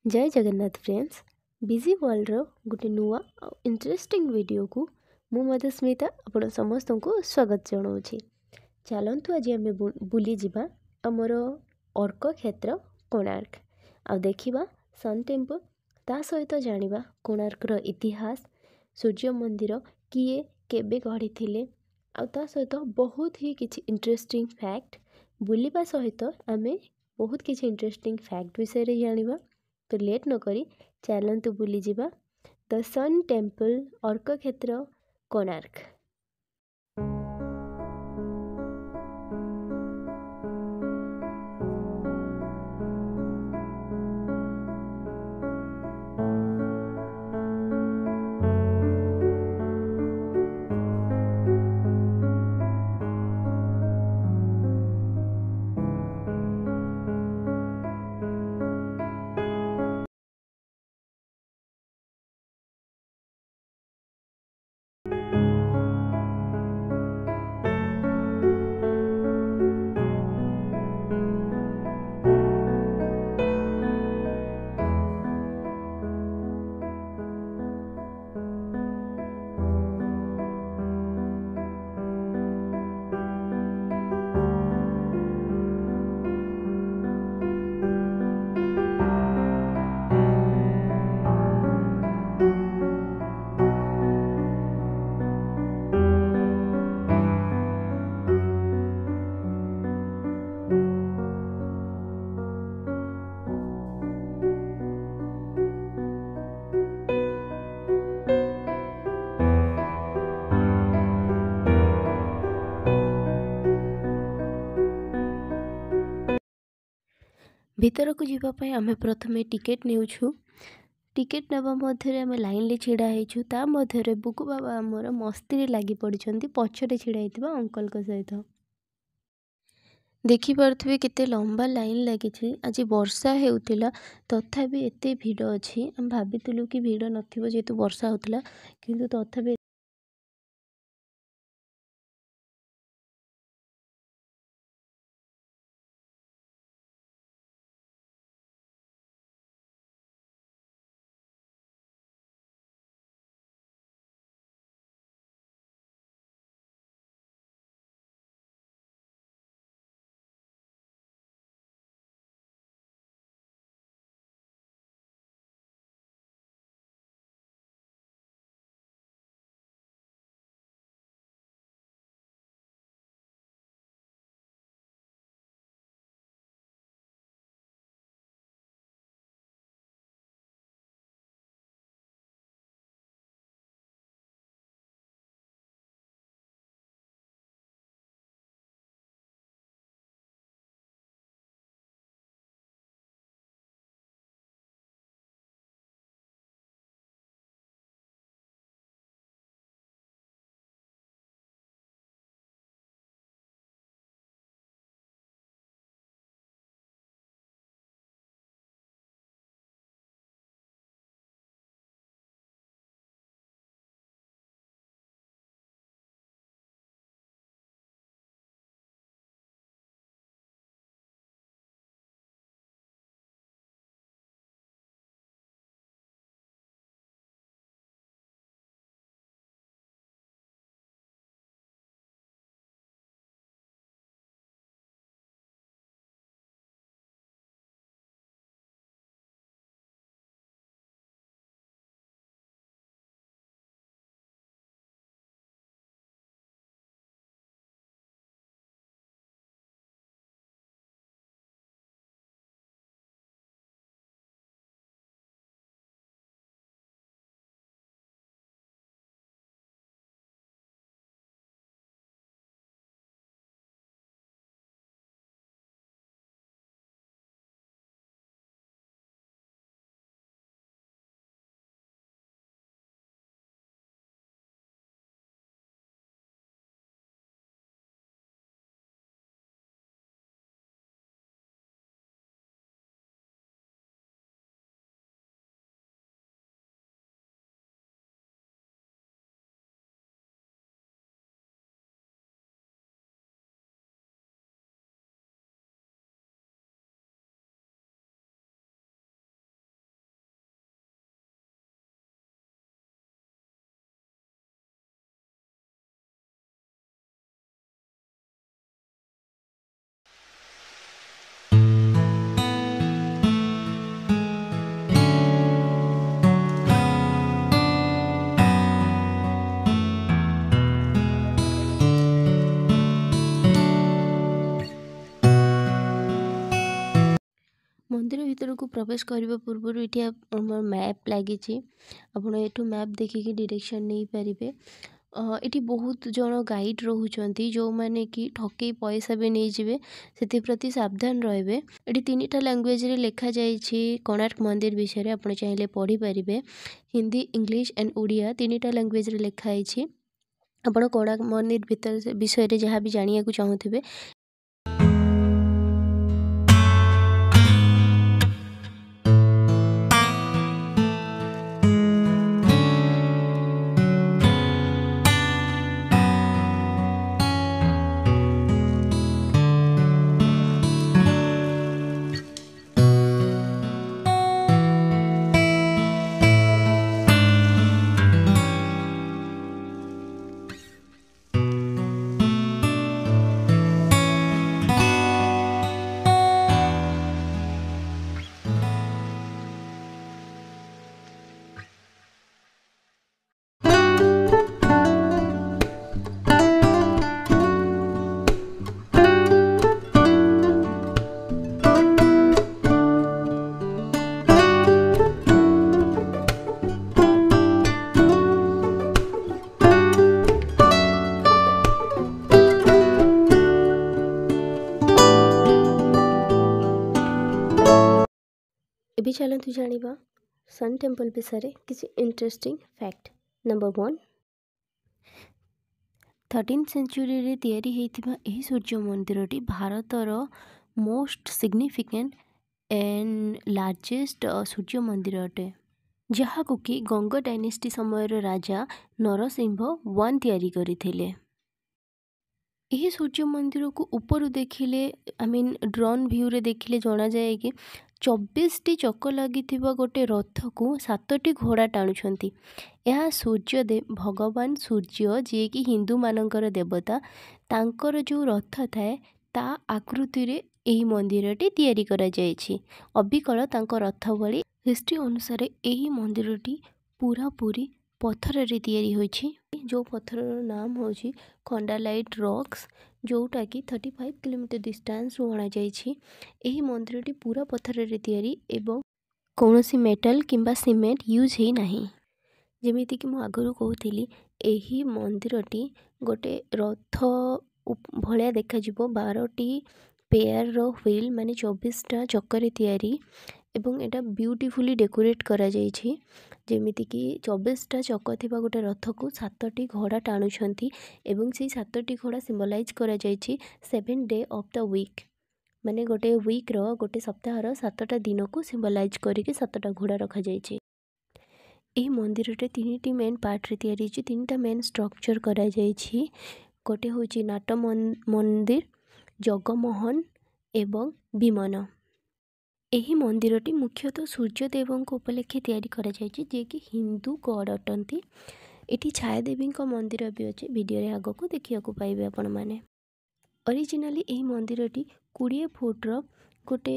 जय Jagannath friends. Busy world गोटे नुआ इंटरेस्टिंग वीडियो को मु स्मिता आपण समस्त को स्वागत जनाऊँगी। चलतु आज आम बुली जावा आमर अर्क क्षेत्र कोणार्क आ देखा सन टेम्पल ता सहित जानिबा कोणार्कर इतिहास सूर्य मंदिर किए केबे गढ़ी आ ता सहित बहुत ही किछि इंटरेस्टिंग फैक्ट बुलिबा सहित आमे बहुत किछि इंटरेस्टिंग फैक्ट विषय रे जानिबा। तो लेट न करी चलतु बुली जावा द सन टेम्पल अर्क क्षेत्र कोणार्क। भीतर को जीवाई आम प्रथम टिकेट नेउछु। टिकेट नेबा मध्य आम लाइन ले छिड़ा हेचु। ता मध्य बुकु बाबा आमर मस्ती लगी पड़छंती पछरे छिड़ा हेतिबा अंकल को सहित। देखि पारथुबे केते लंबा लाइन लागिछि। आज वर्षा हेउतिला तथापि एते भीड़ अछि। हम भाबितलु कि भीड़ नथिबो जेतु वर्षा होतला किंतु तथापि मंदिर भीतर को प्रवेश करने पूर्व ये मैप लगी आपण एठू मैप देखिकी डायरेक्शन नहीं पारे। एटी बहुत जन गाइड रोचंती जो माने कि ठकई पैसा भी नहीं जिवे से सावधान रहिबे। एटी तीनटा लैंग्वेज रे लिखा जाइछि कोणार्क मंदिर विषय रे आपण चाहिले पढ़ी पारिबे। हिंदी इंग्लिश एंड ओडिया तीनटा लैंग्वेज रे लिखा आइछि। आपण कोणार्क मंदिर भीतर विषय रे जहाँ भी जानिया को चाहूथिबे एबी चलतु जानिबा सन टेम्पल विषय किसी interesting fact. Number 1 13th century रे तैयारी होइथिबा एही सूर्य मंदिरटी भारतर मोस्ट सिग्निफिकेंट एंड लार्जेस्ट सूर्य मंदिर अटे जहाँ को कि गंगा डायनेस्टी समय राजा नरसिंह वन तैयारी करथिले। यही सूर्य मंदिर को ऊपर देखिले आई मीन ड्रोन व्यू रे देखिले जना जाए कि 24टी चक लगी गोटे रथ को 7टी घोड़ा टाणुंट। यह सूर्यदेव भगवान सूर्य जी कि हिंदू मानकर देवता तांकर जो रथ थाए ता आकृति रे यही मंदिरटी तैयारी करा जायछि। अबिकल तांको रथ भली हिस्ट्री अनुसार यही मंदिरटी पूरा पूरी पत्थर रे तैयारी होइछि। जो पत्थर नाम होछि खंडालाइट रॉक्स जोटा कि 35 किलोमीटर डिस्टेंस रु अणा जाइछि। एही मंदिरटी पूरा पत्थर रे तैयारी एवं कौनसी मेटल किंबा सीमेंट यूज ही नहीं। जेमिति कि मु आगरु कहूतिली एही मंदिरटी गोटे रथ भलिया देखा जिवो 12टी पेयर रो व्हील माने 24टा चक्कर तैयारी एवं एटा ब्यूटीफुली डेकोरेट करा जाइछि। जेमिति कि 24टा चक थिबा गोटे रथ को 7टी घोड़ा टाणुछंती एवं से 7टी घोड़ा सिंबलाइज करा जाइछि 7 डे ऑफ द वीक माने गोटे वीक रो गोटे सप्ताह रो 7टा दिन को सिंबलाइज करके 7टा घोड़ा रखा जाइछि। एही मंदिर रे 3टी मेन पार्ट रे तैयारी छि 3टा मेन स्ट्रक्चर करा जाइछि। गोटे होछि नाट मंदिर जगमोहन एवं विमन। एही मंदिरटी मुख्यतः सूर्यदेवों उपलक्षे तैयारी करा जाइछि जे कि हिंदू गॉड अटंती। एठी छायादेवी मंदिर भी अच्छे वीडियो रे आग को देखिया को पाइबे आपण माने। ओरिजिनली एही मंदिरटी 20 फुट रो गोटे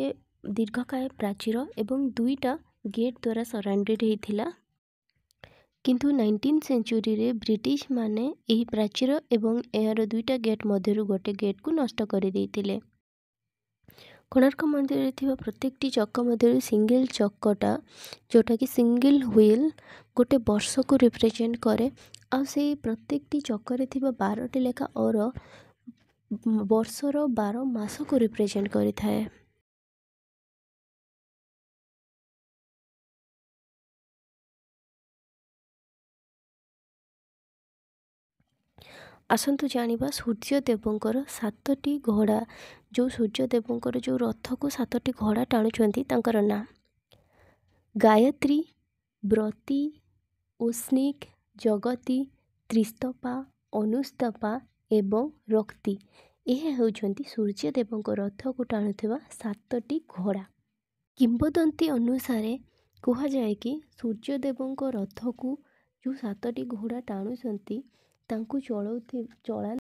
दीर्घकाय प्राचीर एवं 2टा गेट द्वारा सराउंडेड हेथिला। किंतु 19th सेंचुरी रे ब्रिटिश माने एही प्राचीर एवं एहार 2टा गेट मध्यरु गोटे गेट को नष्ट कर देथिले। कोणार्क मंदिर रे थिबा प्रत्येकटी चक्क मध्यरु सिंगल चक्कटा जोटा कि सिंगल व्हील गोटे वर्ष को रिप्रेजेंट करे आ से प्रत्येकटी चक्कर थिबा 12टी लेखा और वर्षर 12 मास को रिप्रेजेंट करि थाए। आसंतु जानिबा सूर्यदेवंकर 7टी घोड़ा जो सूर्यदेवंकर जो रथ को 7टी घोड़ा टाणुचंती तांकर ना गायत्री ब्रती उष्णिक जगती त्रिस्तपा अनुस्तपा एवं रक्ति। यह होउछंती सूर्यदेवंक रथ को टाणुथिबा 7टी घोड़ा। किंबदंती अनुसार कहा जाए कि सूर्यदेवंक रथ को जो 7टी घोड़ा टाणुचंती तांकु चला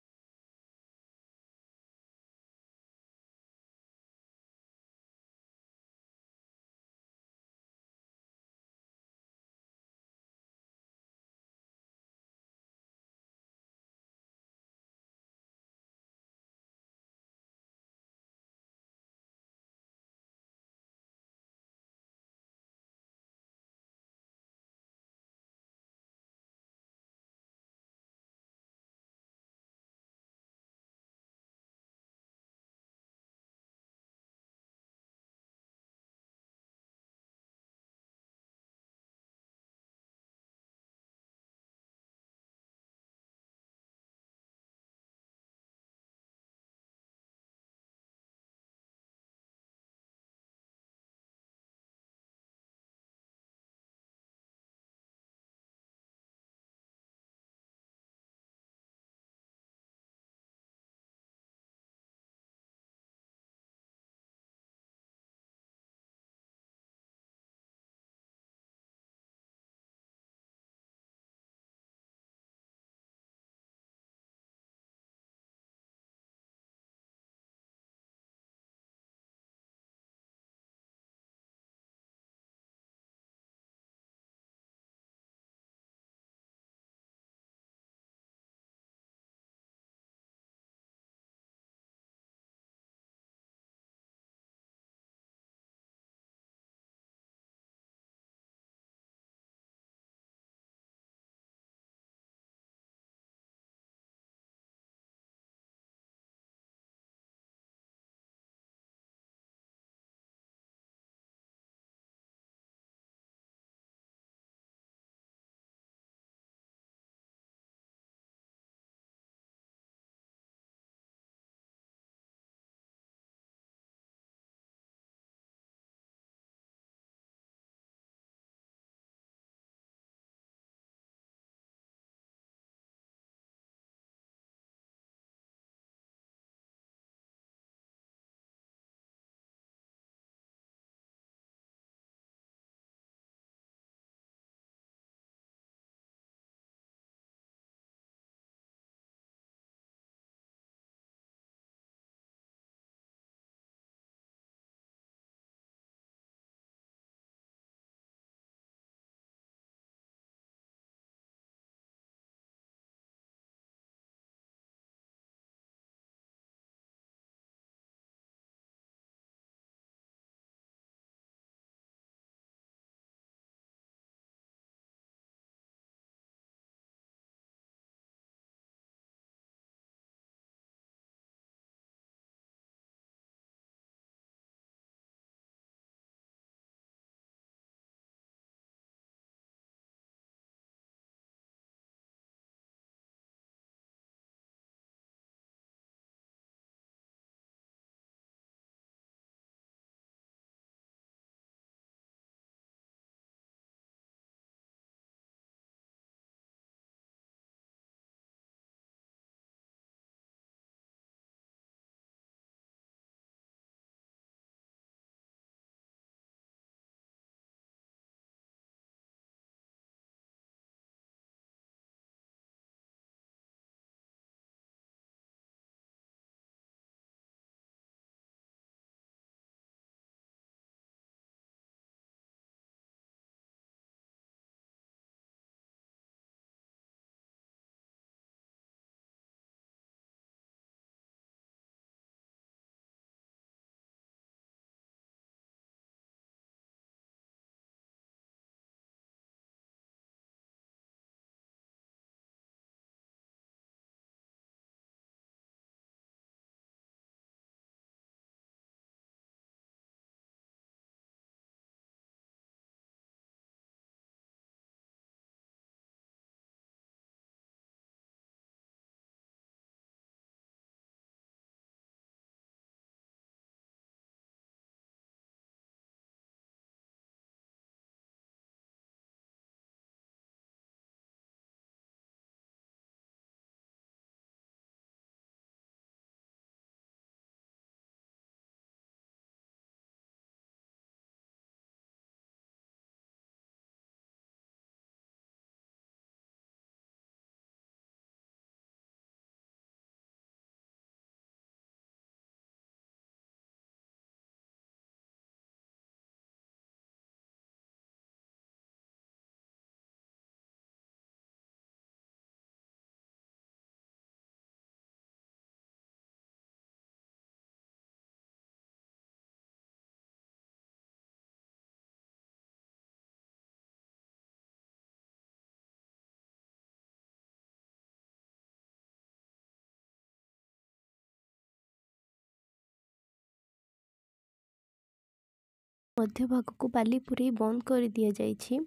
मध्य भाग को बाली पूरे बंद कर दि जाइए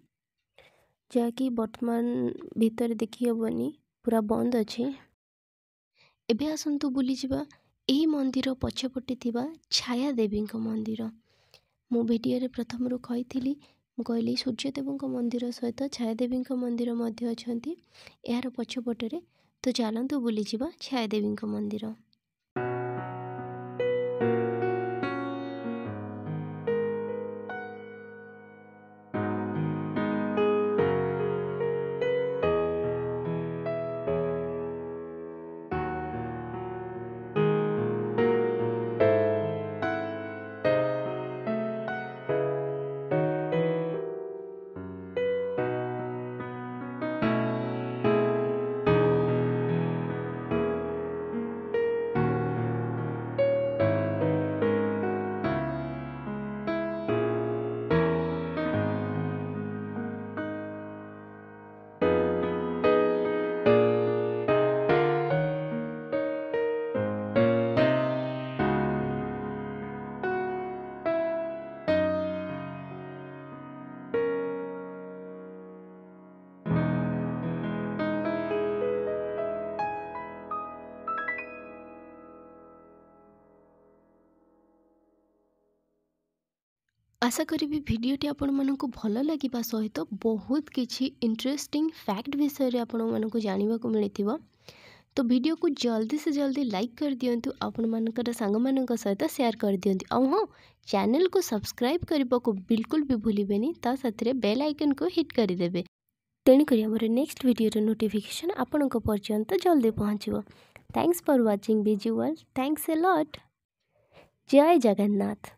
जहाँकि वर्तमान भितर देखी हेबनी पूरा बंद अच्छे। एबे आसतु बुली जिबा एही मंदिर पछपटे थिबा छाया देवी मंदिर। मु भिडियो रे प्रथम रु कही कहली सूर्यदेव मंदिर सहित छायादेवी मंदिर मध्य अछंती यार पछपटे। तो चलतु बुली जिबा छायादेवी मंदिर। आशा करी भिडीटी आपण मानक भल लगे सहित बहुत किसी इंटरेस्टिंग फैक्ट विषय आपण मानक जानवा को मिली। तो वीडियो को जल्दी से जल्दी लाइक कर दिंतु, आपण मानकर सांग मानक सहित शेयर कर दिंतु। आ हाँ, चैनल को सब्सक्राइब करने को बिल्कुल भी भूलिबेनी, ता साथरे बेल आइकन को हिट करदेवे। तेणुक आमर नेक्स्ट वीडियो नोटिफिकेशन आपण पर्यंत जल्दी पहुँचो। Thanks for watching BG world. Thanks a lot. जय जगन्नाथ।